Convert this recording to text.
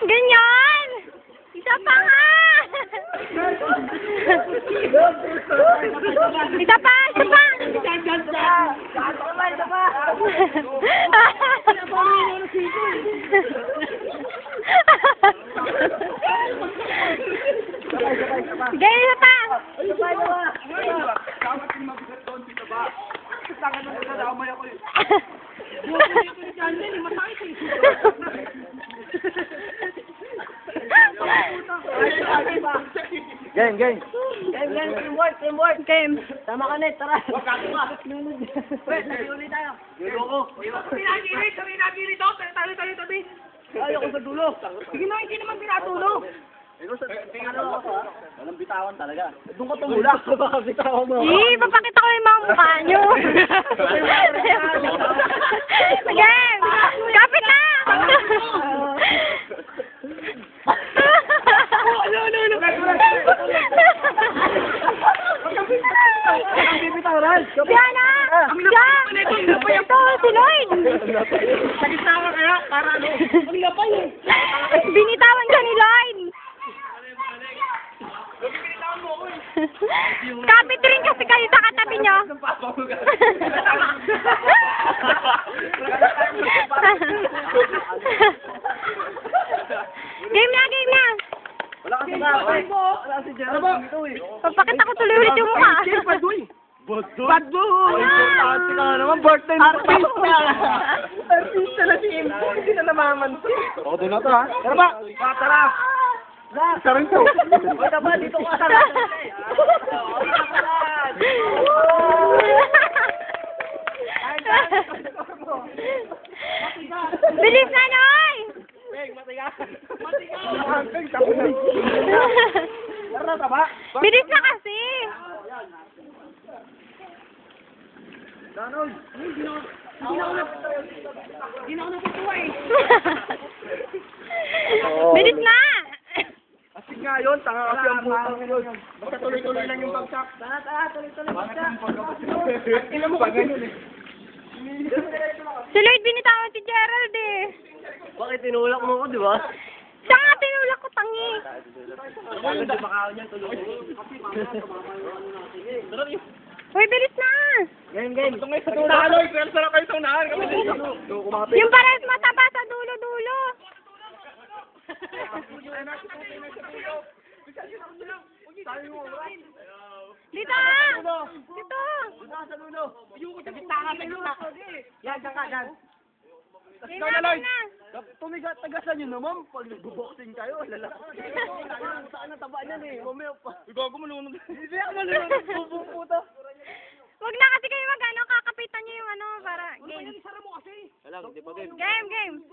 Ganyan! Isa pa nga! Isa pa! Isa pa! Ganyan, isa pa! Game, game. Teamwork. Game. Tama ka, Net. Tara. Sige na, hindi naman pinatulo. Walang bitawan talaga. Doon ka tumulak. Baka bitawan mo. Papakita ko yung mga mukha nyo. Game! Kapit na! Diana! Diyan! Ito, si Lloyd! Sa gitna ka kaya? Para ano? Ang lapay eh. Binitawan ka ni Lloyd! Kapit rin kasi kayo sa katabi nyo. Game na, game na! Wala kasi nga. Wala si Jerry dito eh. Papakita ko tuloy ulit yung mukha. Bad boy! Bad boy! Importante ka naman, birthday na artista! Artista na si Impo, hindi na namamansin. O, doon na to ha. Tara ba? Tara! Isa rin to. O, tama, dito ka sa Bilis na, Noy! Tara na ba? Bilis na kasi! Donald! Hindi na ako natutuwa eh. Bilis na! Kasi nga yun, tanga kasi ang butang yun. Basta tuloy-tuloy lang yung bagsak. Tara, tuloy-tuloy bagsak. Ilan mo ba ganyan eh? Si Lloyd binitawan si Gerald eh. Bakit tinulak mo ko, di ba? Siya nga tinulak ko, tangi. Hindi makakaw niyan, tuloy. Hoy, bilis na! Game. Ito ngayon sa dulo. Taloy, pero sarap kayo sa unahan. Yung parang mataba sa dulo-dulo. Dito ah! Dito! Sa dulo. Sa gitna ka, sa gitna. Yan, dyan ka, dyan. Ikaw na, Lloyd. Tumigat-tagasan nyo naman. Pag nag-boxing kayo, lalaki. Saan ang taba niyan eh? Mamaya pa. Gago mo lunod. Hindi ako malunod. Bubong puta. Wag na kasi kayo mag-ano, kakapitan nyo yung ano, para game. Wala, hindi pa game. Game!